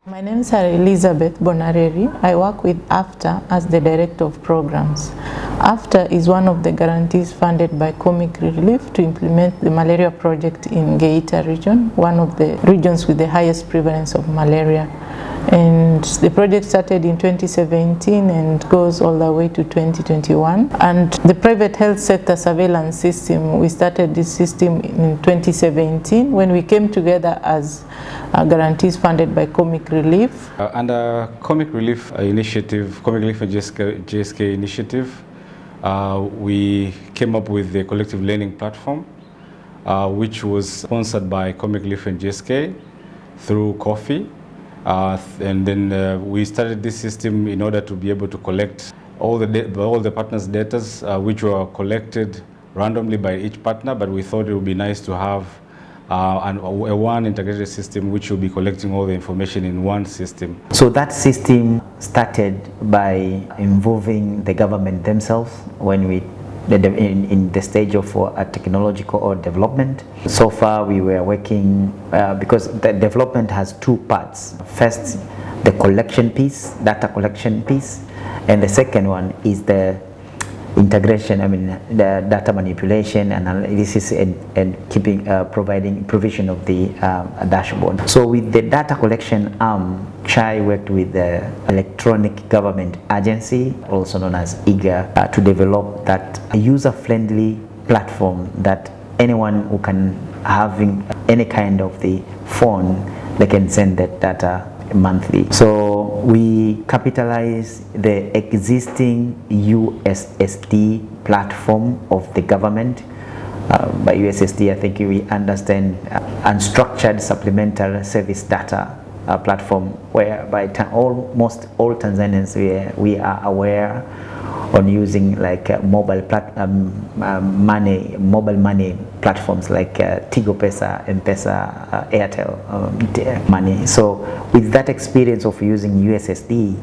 My name is Elizabeth Bonareri. I work with AFTA as the Director of Programs. AFTA is one of the guarantees funded by Comic Relief to implement the malaria project in Geita region, one of the regions with the highest prevalence of malaria. And the project started in 2017 and goes all the way to 2021. And the private health sector surveillance system, we started this system in 2017 when we came together as guarantees funded by Comic Relief. Under Comic Relief initiative, Comic Relief and GSK initiative, we came up with the collective learning platform, which was sponsored by Comic Relief and GSK through Coffee. And then we started this system in order to be able to collect all the partners' data, which were collected randomly by each partner, but we thought it would be nice to have one integrated system which will be collecting all the information in one system. So that system started by involving the government themselves when we in the stage of technological or development. So far we were working, because the development has two parts. First, the collection piece, data collection piece, and the second one is the integration, the data manipulation and analysis and providing provision of the dashboard. So with the data collection arm, CHAI worked with the Electronic Government Agency, also known as EGA, to develop that user-friendly platform that anyone who can having any kind of the phone, they can send that data monthly. So we capitalize the existing USSD platform of the government. By USSD, I think we understand unstructured supplemental service data platform, whereby almost all Tanzanians we are aware on using like mobile money platforms like Tigo Pesa, M-Pesa, Airtel money. So with that experience of using USSD,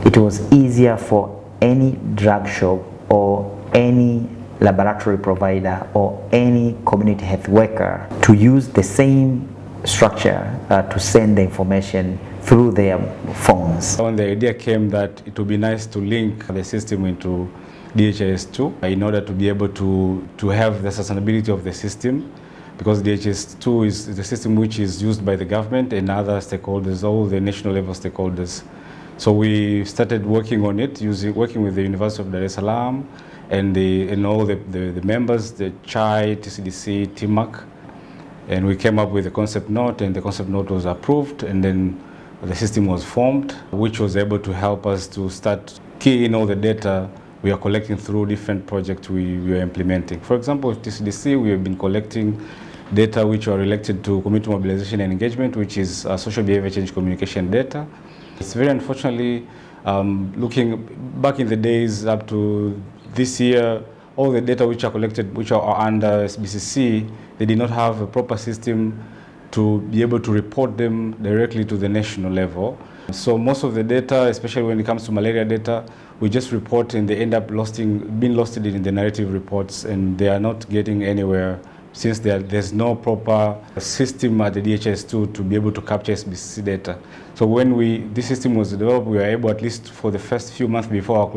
it was easier for any drug shop or any laboratory provider or any community health worker to use the same structure to send the information through their phones. When the idea came that it would be nice to link the system into DHIS2 in order to be able to have the sustainability of the system, because DHIS2 is the system which is used by the government and other stakeholders, all the national level stakeholders. So we started working on it, working with the University of Dar es Salaam and all the members, the CHAI, TCDC, TIMAC, and we came up with a concept note, and the concept note was approved, and then the system was formed, which was able to help us to start key in all the data we are collecting through different projects we are implementing. For example, with TCDC, we have been collecting data which are related to community mobilization and engagement, which is social behavior change communication data. It's very unfortunately, looking back in the days up to this year, all the data which are collected, which are under SBCC, they did not have a proper system to be able to report them directly to the national level. So most of the data, especially when it comes to malaria data, we just report and they end up being lost in the narrative reports, and they are not getting anywhere since there's no proper system at the DHIS2 to be able to capture SBCC data. So when this system was developed, we were able, at least for the first few months before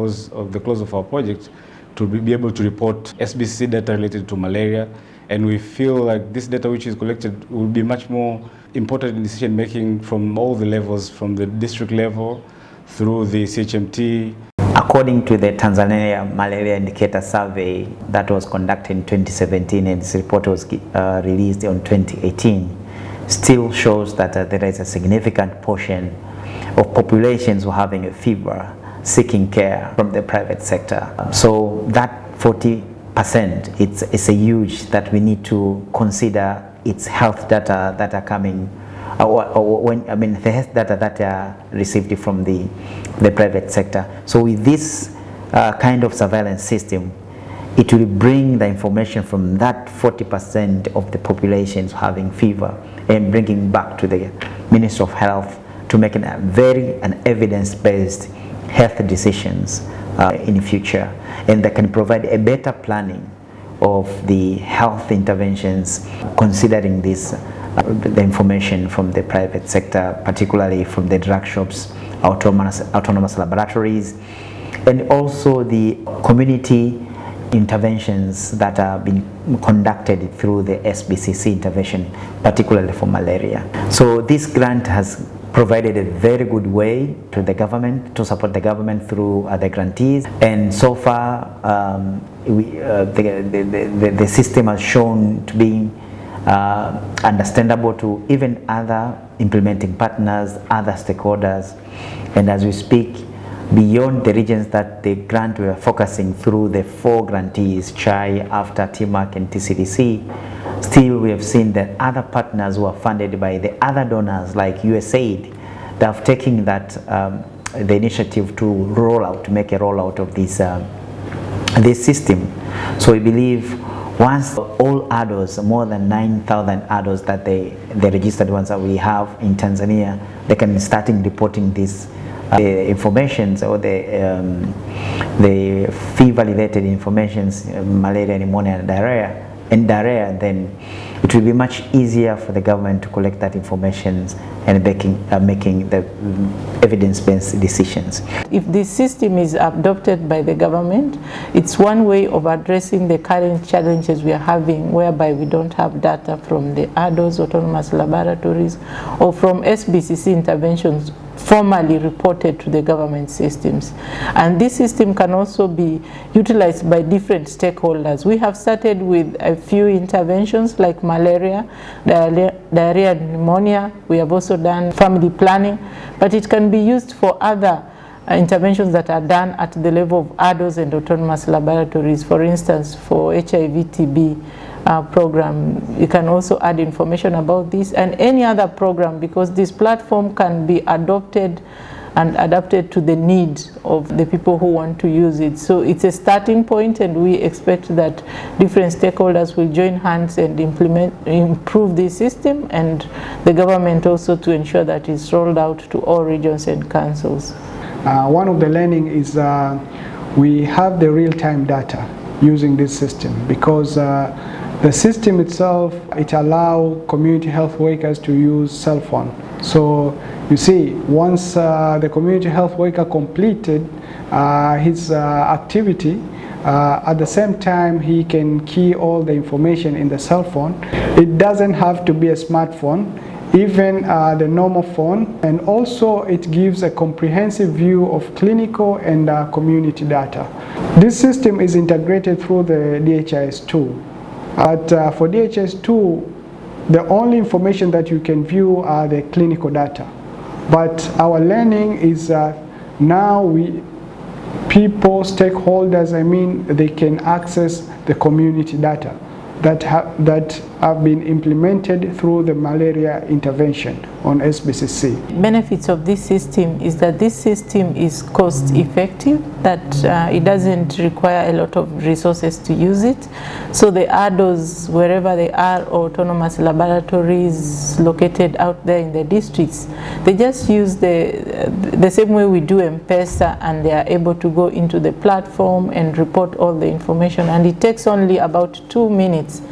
the close of our project, to be able to report SBCC data related to malaria. And we feel like this data which is collected will be much more important in decision making from all the levels, from the district level through the CHMT. According to the Tanzania Malaria Indicator Survey that was conducted in 2017 and this report was released in 2018, still shows that there is a significant portion of populations who are having a fever seeking care from the private sector. So that 40%, it's a huge that we need to consider its health data that are coming, the health data that are received from the private sector. So with this kind of surveillance system, it will bring the information from that 40% of the populations having fever and bringing back to the Ministry of Health to make an evidence-based health decisions in the future, and that can provide a better planning of the health interventions considering this the information from the private sector, particularly from the drug shops, autonomous laboratories, and also the community interventions that are being conducted through the SBCC intervention, particularly for malaria. So this grant has provided a very good way to the government, to support the government through the grantees, and so far the system has shown to be understandable to even other implementing partners, other stakeholders, and as we speak, beyond the regions that the grant we are focusing through the 4 grantees, CHAI, AFTA, TMAC, and TCDC, still we have seen that other partners who are funded by the other donors like USAID, they have taken that the initiative to roll out, to make a rollout of this system. So we believe once all adults, more than 9,000 adults that the registered ones that we have in Tanzania, they can start reporting this informations or the fee-validated informations, malaria, pneumonia, and diarrhea, then it will be much easier for the government to collect that information and making the evidence-based decisions. If this system is adopted by the government, it's one way of addressing the current challenges we are having, whereby we don't have data from the ADOS, autonomous laboratories, or from SBCC interventions formally reported to the government systems. And this system can also be utilized by different stakeholders. We have started with a few interventions like malaria, diarrhea, pneumonia. We have also done family planning, but it can be used for other interventions that are done at the level of ADOS and autonomous laboratories. For instance, for HIV/TB program, you can also add information about this and any other program, because this platform can be adopted and adapted to the needs of the people who want to use it. So it's a starting point, and we expect that different stakeholders will join hands and improve this system, and the government also to ensure that it's rolled out to all regions and councils. One of the learning is we have the real-time data using this system, because the system itself, it allows community health workers to use cell phone. So you see, once the community health worker completed his activity, at the same time he can key all the information in the cell phone. It doesn't have to be a smartphone, even the normal phone, and also it gives a comprehensive view of clinical and community data. This system is integrated through the DHIS2. But for DHIS2, the only information that you can view are the clinical data. But our learning is now people, stakeholders, they can access the community data that have been implemented through the malaria intervention on SBCC. Benefits of this system is that this system is cost effective, that it doesn't require a lot of resources to use it. So the ADOS, wherever they are, or autonomous laboratories located out there in the districts, they just use the same way we do M-Pesa, and they are able to go into the platform and report all the information, and it takes only about 2 minutes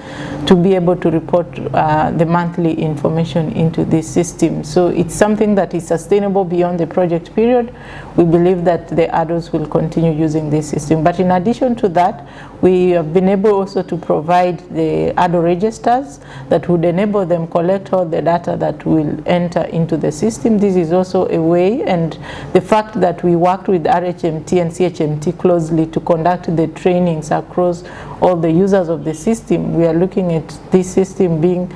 to be able to report the monthly information into this system. So it's something that is sustainable beyond the project period. We believe that the ADOS will continue using this system. But in addition to that, we have been able also to provide the ADO registers that would enable them collect all the data that will enter into the system. This is also a way, and the fact that we worked with RHMT and CHMT closely to conduct the trainings across all the users of the system, we are looking at this system being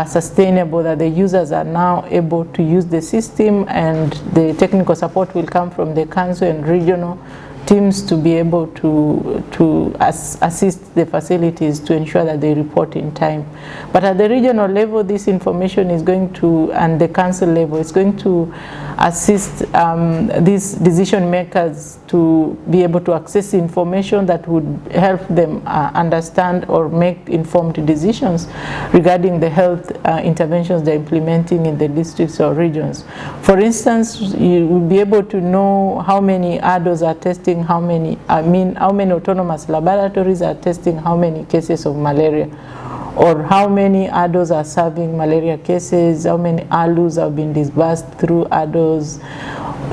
sustainable, that the users are now able to use the system, and the technical support will come from the council and regional teams to be able to assist the facilities to ensure that they report in time. But at the regional level, this information is going to, and the council level, is going to assist these decision makers to be able to access information that would help them understand or make informed decisions regarding the health interventions they're implementing in the districts or regions. For instance, you will be able to know how many ADOS are testing, how many autonomous laboratories are testing how many cases of malaria, or how many ADOs are serving malaria cases, how many ALUs have been disbursed through ADOs.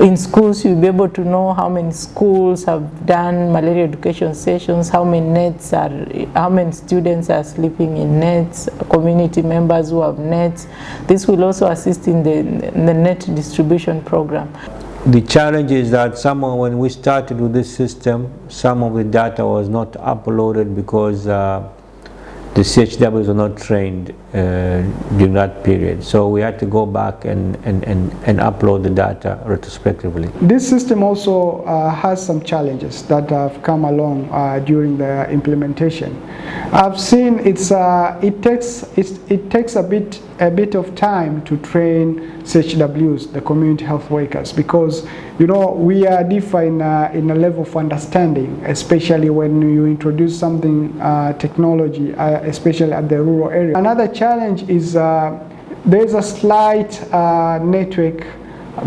In schools, you'll be able to know how many schools have done malaria education sessions, how many students are sleeping in nets, community members who have nets. This will also assist in the net distribution program. The challenge is that when we started with this system, some of the data was not uploaded because the CHWs were not trained during that period. So we had to go back and upload the data retrospectively. This system also has some challenges that have come along during the implementation. I've seen it takes a bit of time to train CHWs, the community health workers, because we are different in a level of understanding, especially when you introduce something technology, especially at the rural area. Another challenge is there's a slight network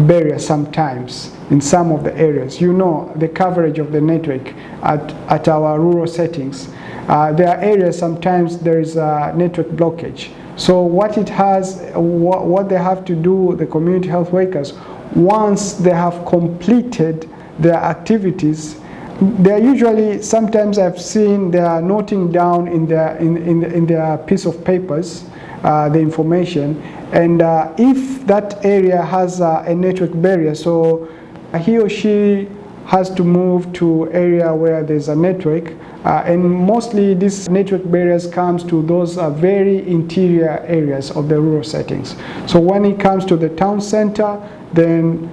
barrier sometimes in some of the areas. The coverage of the network at our rural settings. There are areas sometimes there is a network blockage. So what they have to do, the community health workers, once they have completed their activities, they are usually, sometimes I've seen they are noting down in their piece of papers the information, and if that area has a network barrier, so he or she has to move to area where there's a network, and mostly this network barriers comes to those very interior areas of the rural settings. So when it comes to the town center, then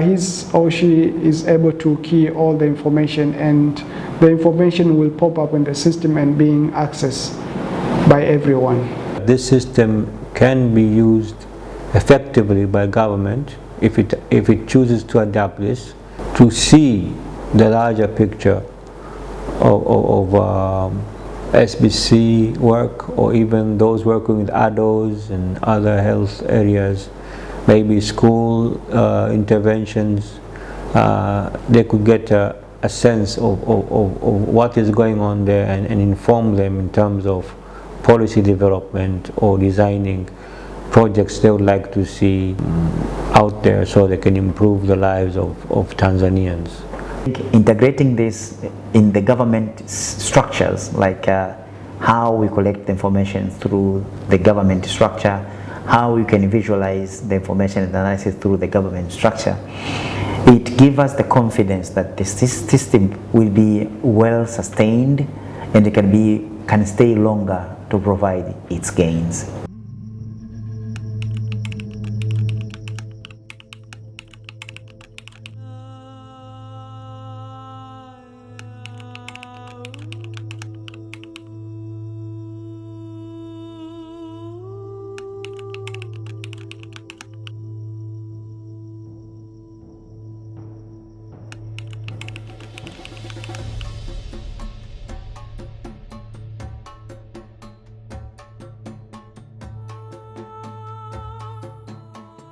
he or she is able to key all the information, and the information will pop up in the system and being accessed by everyone. This system can be used effectively by government if it chooses to adapt this to see the larger picture of SBC work, or even those working with ADOs and other health areas, maybe school interventions. They could get a sense of what is going on there and inform them in terms of policy development or designing projects they would like to see out there so they can improve the lives of Tanzanians. Integrating this in the government structures, like how we collect the information through the government structure, how we can visualize the information and analysis through the government structure, it gives us the confidence that this system will be well sustained and it can stay longer to provide its gains.